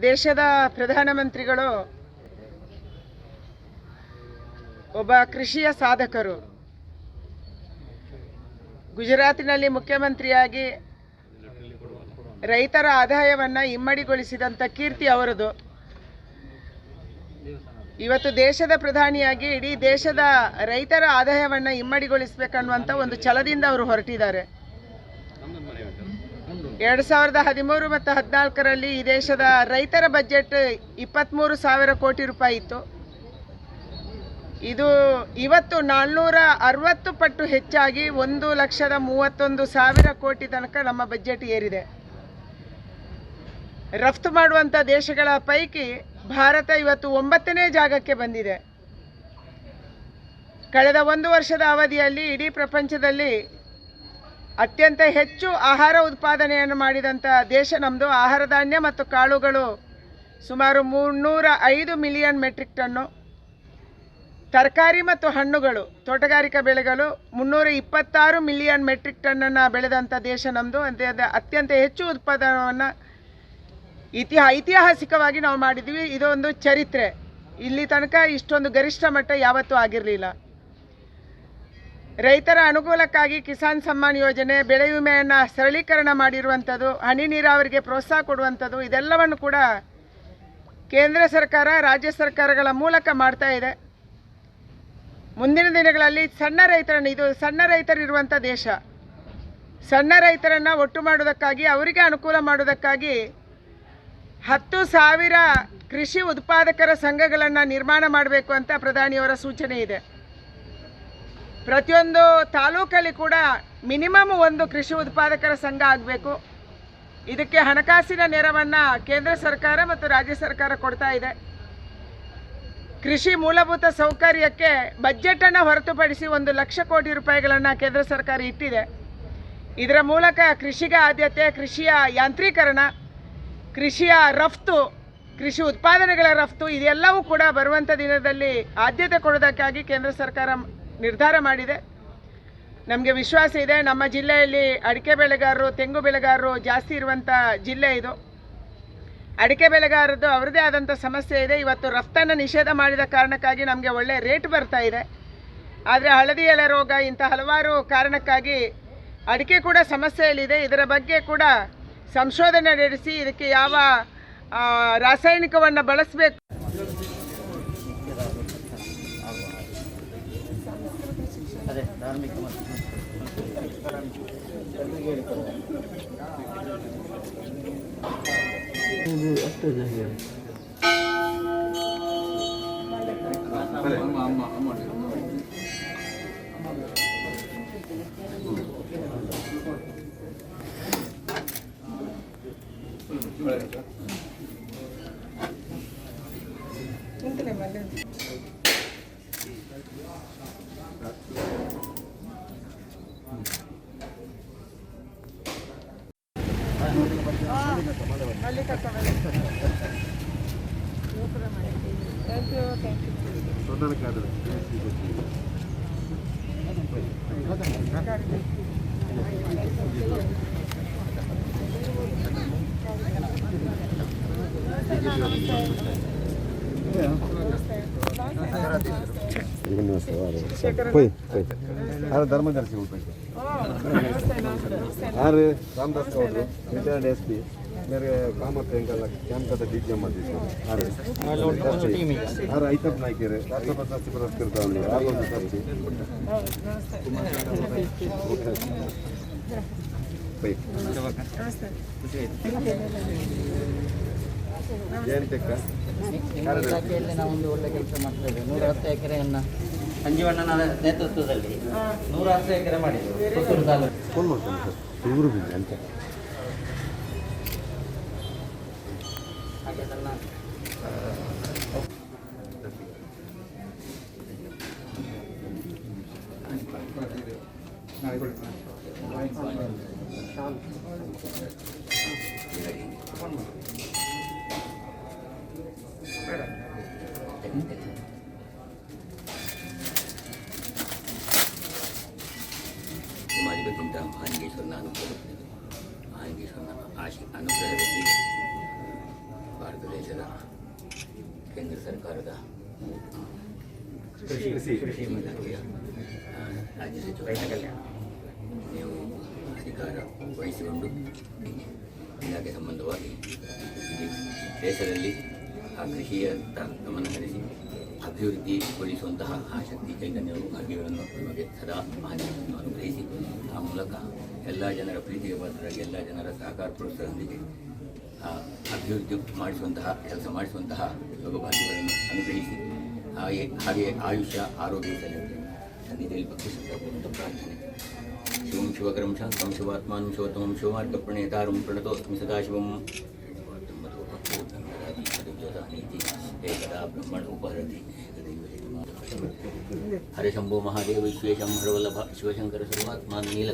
ದೇಶದ ಪ್ರಧಾನಮಂತ್ರಿಗಳು ಒಬ್ಬ ಕೃಷಿಯ ಸಾಧಕರು. ಗುಜರಾತಿನಲ್ಲಿ ಮುಖ್ಯಮಂತ್ರಿಯಾಗಿ ರೈತರ ಆದಾಯವನ್ನು ಇಮ್ಮಡಿಗೊಳಿಸಿದಂಥ ಕೀರ್ತಿ ಅವರದು. ಇವತ್ತು ದೇಶದ ಪ್ರಧಾನಿಯಾಗಿ ಇಡೀ ದೇಶದ ರೈತರ ಆದಾಯವನ್ನು ಇಮ್ಮಡಿಗೊಳಿಸಬೇಕನ್ನುವಂಥ ಒಂದು ಛಲದಿಂದ ಅವರು ಹೊರಟಿದ್ದಾರೆ. 2013 ಮತ್ತು 2014ರಲ್ಲಿ ಈ ದೇಶದ ರೈತರ ಬಜೆಟ್ 23,000 ಕೋಟಿ ರೂಪಾಯಿ ಇತ್ತು. ಇದು ಇವತ್ತು 460 ಪಟ್ಟು ಹೆಚ್ಚಾಗಿ 1,31,000 ಕೋಟಿ ತನಕ ನಮ್ಮ ಬಜೆಟ್ ಏರಿದೆ. ರಫ್ತು ಮಾಡುವಂಥ ದೇಶಗಳ ಪೈಕಿ ಭಾರತ ಇವತ್ತು 9ನೇ ಜಾಗಕ್ಕೆ ಬಂದಿದೆ. ಕಳೆದ 1 ವರ್ಷದ ಅವಧಿಯಲ್ಲಿ ಇಡೀ ಪ್ರಪಂಚದಲ್ಲಿ ಅತ್ಯಂತ ಹೆಚ್ಚು ಆಹಾರ ಉತ್ಪಾದನೆಯನ್ನು ಮಾಡಿದಂಥ ದೇಶ ನಮ್ಮದು. ಆಹಾರ ಧಾನ್ಯ ಮತ್ತು ಕಾಳುಗಳು ಸುಮಾರು 305 ಮಿಲಿಯನ್ ಮೆಟ್ರಿಕ್ ಟನ್ನು, ತರಕಾರಿ ಮತ್ತು ಹಣ್ಣುಗಳು ತೋಟಗಾರಿಕಾ ಬೆಳೆಗಳು 326 ಮಿಲಿಯನ್ ಮೆಟ್ರಿಕ್ ಟನ್ನನ್ನು ಬೆಳೆದಂಥ ದೇಶ ನಮ್ಮದು. ಅತ್ಯಂತ ಹೆಚ್ಚು ಉತ್ಪಾದನವನ್ನು ಐತಿಹಾಸಿಕವಾಗಿ ನಾವು ಮಾಡಿದ್ವಿ. ಇದೊಂದು ಚರಿತ್ರೆ. ಇಲ್ಲಿ ತನಕ ಇಷ್ಟೊಂದು ಗರಿಷ್ಠ ಮಟ್ಟ ಯಾವತ್ತೂ ಆಗಿರಲಿಲ್ಲ. ರೈತರ ಅನುಕೂಲಕ್ಕಾಗಿ ಕಿಸಾನ್ ಸಮ್ಮಾನ್ ಯೋಜನೆ, ಬೆಳೆ ವಿಮೆಯನ್ನು ಸರಳೀಕರಣ ಮಾಡಿರುವಂಥದ್ದು, ಹನಿ ನೀರಾವರಿಗೆ ಪ್ರೋತ್ಸಾಹ ಕೊಡುವಂಥದ್ದು, ಇದೆಲ್ಲವನ್ನು ಕೂಡ ಕೇಂದ್ರ ಸರ್ಕಾರ ರಾಜ್ಯ ಸರ್ಕಾರಗಳ ಮೂಲಕ ಮಾಡ್ತಾ ಇದೆ. ಮುಂದಿನ ದಿನಗಳಲ್ಲಿ ಇದು ಸಣ್ಣ ರೈತರಿರುವಂಥ ದೇಶ. ಸಣ್ಣ ರೈತರನ್ನು ಒಟ್ಟು ಮಾಡೋದಕ್ಕಾಗಿ, ಅವರಿಗೆ ಅನುಕೂಲ ಮಾಡೋದಕ್ಕಾಗಿ 10,000 ಕೃಷಿ ಉತ್ಪಾದಕರ ಸಂಘಗಳನ್ನು ನಿರ್ಮಾಣ ಮಾಡಬೇಕು ಅಂತ ಪ್ರಧಾನಿಯವರ ಸೂಚನೆ ಇದೆ. ಪ್ರತಿಯೊಂದು ತಾಲೂಕಲ್ಲಿ ಕೂಡ ಮಿನಿಮಮ್ ಒಂದು ಕೃಷಿ ಉತ್ಪಾದಕರ ಸಂಘ ಆಗಬೇಕು. ಇದಕ್ಕೆ ಹಣಕಾಸಿನ ನೆರವನ್ನು ಕೇಂದ್ರ ಸರ್ಕಾರ ಮತ್ತು ರಾಜ್ಯ ಸರ್ಕಾರ ಕೊಡ್ತಾ ಇದೆ. ಕೃಷಿ ಮೂಲಭೂತ ಸೌಕರ್ಯಕ್ಕೆ ಬಜೆಟನ್ನು ಹೊರತುಪಡಿಸಿ 1,00,000 ಕೋಟಿ ರೂಪಾಯಿಗಳನ್ನು ಕೇಂದ್ರ ಸರ್ಕಾರ ಇಟ್ಟಿದೆ. ಇದರ ಮೂಲಕ ಕೃಷಿಗೆ ಆದ್ಯತೆ, ಕೃಷಿಯ ಯಾಂತ್ರೀಕರಣ, ಕೃಷಿಯ ರಫ್ತು, ಕೃಷಿ ಉತ್ಪಾದನೆಗಳ ರಫ್ತು, ಇದೆಲ್ಲವೂ ಕೂಡ ಬರುವಂಥ ದಿನದಲ್ಲಿ ಆದ್ಯತೆ ಕೊಡೋದಕ್ಕಾಗಿ ಕೇಂದ್ರ ಸರ್ಕಾರ ನಿರ್ಧಾರ ಮಾಡಿದೆ. ನಮಗೆ ವಿಶ್ವಾಸ ಇದೆ, ನಮ್ಮ ಜಿಲ್ಲೆಯಲ್ಲಿ ಅಡಿಕೆ ಬೆಳೆಗಾರರು, ತೆಂಗು ಬೆಳೆಗಾರರು ಜಾಸ್ತಿ ಇರುವಂಥ ಜಿಲ್ಲೆ ಇದು. ಅಡಿಕೆ ಬೆಳೆಗಾರದ್ದು ಅವರದೇ ಆದಂಥ ಸಮಸ್ಯೆ ಇದೆ. ಇವತ್ತು ರಫ್ತನ್ನು ನಿಷೇಧ ಮಾಡಿದ ಕಾರಣಕ್ಕಾಗಿ ನಮಗೆ ಒಳ್ಳೆಯ ರೇಟ್ ಬರ್ತಾ ಇದೆ. ಆದರೆ ಹಳದಿ ಎಲೆ ರೋಗ ಇಂಥ ಹಲವಾರು ಕಾರಣಕ್ಕಾಗಿ ಅಡಿಕೆ ಕೂಡ ಸಮಸ್ಯೆಯಲ್ಲಿದೆ. ಇದರ ಬಗ್ಗೆ ಕೂಡ ಸಂಶೋಧನೆ ನಡೆಸಿ ಇದಕ್ಕೆ ಯಾವ ರಾಸಾಯನಿಕವನ್ನು ಬಳಸಬೇಕು. ಧರ್ಮದರ್ಶಿ ರಾಮದಾಸ್ ಗೌಡ್ರು ರಿಟೈರ್ಡ್ SP मेरे काम करते हैं कैंप का डी जमा ಐತಪ್ ನಾಯ್ಕರು ರಾಷ್ಟ್ರಪತಿ ಪುರಸ್ಕೃತ ಇಲಾಖೆಯಲ್ಲಿ ನಾವೊಂದು ಒಳ್ಳೆ ಕೆಲಸ ಮಾಡ್ತಾ ಇದ್ದೇವೆ. 110 ಎಕರೆಯನ್ನು ಸಂಜೀವಣ್ಣನ ನೇತೃತ್ವದಲ್ಲಿ 110 ಎಕರೆ ಮಾಡಿದ್ದೇವೆ. ಪುತ್ತೂರು ತಾಲೂಕು ಅಂತ ಹಾಗೆ ಅದನ್ನು ಸಮಾಜಕ್ಕಿಂತ ಹಾನಿಗೆ ನಾನು ಕೊಡುತ್ತೇನೆ. ಅನುಗ್ರಹದಲ್ಲಿ ಭಾರತ ದೇಶದ ಕೇಂದ್ರ ಸರ್ಕಾರದ ಕೃಷಿ ಇಲಾಖೆಯ ರಾಜ್ಯ ಸಚಿವ ನೀವು ಅಧಿಕಾರ ವಹಿಸಿಕೊಂಡು ಇಲಾಖೆ ಸಂಬಂಧವಾಗಿ ಈ ದೇಶದಲ್ಲಿ ಆ ಕೃಷಿಯತ್ತ ಗಮನ ಹರಿಸಿ ಅಭಿವೃದ್ಧಿಗೊಳಿಸುವಂತಹ ಆ ಶಕ್ತಿ ಚೈತನ್ಯವು ಭಾಗ್ಯಗಳನ್ನು ನಮಗೆ ಸದಾ ಮಹತ್ವವನ್ನು ಅನುಗ್ರಹಿಸಿ ಆ ಮೂಲಕ ಎಲ್ಲ ಜನರ ಪ್ರೀತಿಗೆ ಪಾತ್ರರಾಗಿ ಎಲ್ಲ ಜನರ ಸಹಕಾರ ಪ್ರೋತ್ಸಾಹದೊಂದಿಗೆ ಅಭಿವೃದ್ಧಿ ಮಾಡಿಸುವಂತಹ ಕೆಲಸ ಮಾಡಿಸುವಂತಹ ಯೋಗಭಾಗ್ಯಗಳನ್ನು ಅನುಗ್ರಹಿಸಿ ಹಾಗೆ ಆಯುಷ್ಯ ಆರೋಗ್ಯ ಸಲ್ಲಿಸಿ ಸನ್ನಿಧಿಯಲ್ಲಿ ಭಕ್ತಿಸುತ್ತ ಪ್ರಾರ್ಥನೆ ಶಿವಂ ಶಿವಕರಂ ಶಾಂತಂ ಶಿವಾತ್ಮಾನಂ ಶಿವೋತ್ತಮಂ ಶಿವಮಾರ್ಗಪ್ರಣೇತಾರಂ ಪ್ರಣತೋಸ್ಮಿ ಸದಾಶಿವಂ ನೀತಿ ಏಕದಾ ಬ್ರಹ್ಮಣ ಉಪಹರತಿ ಹರೇ ಶಂಭೋ ಮಹಾದೇವ ವಿಶ್ವೇಶಂ ಹರವಲ್ಲಭ ಶಿವಶಂಕರ ಸರ್ವಾತ್ಮಾನ್ ನೀಲ